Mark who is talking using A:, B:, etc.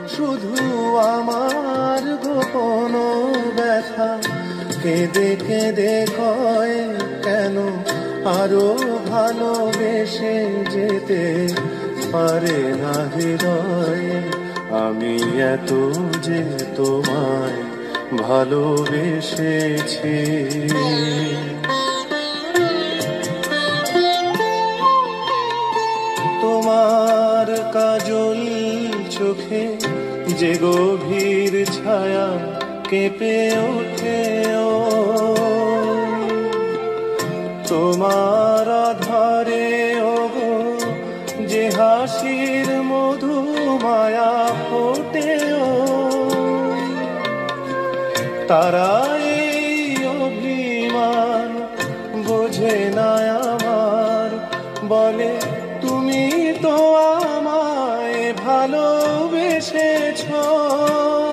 A: শুধু আমার গোপন ব্যথা কেঁদে কেঁদে কয় কেন আরো ভালোবেসে যেতে পারে না হৃদয়। আমি এত যে তোমায় ভালোবেসেছি। তোমার কাজল চোখে যে গভীর ছায়া কেঁপে ওঠে, তোমার আধারে ওগো যে হাসির মধু মায়া ফোটে, তারাই অভিমান বোঝে না আমার, বলে তুমি তো আমায় ভালোবেসে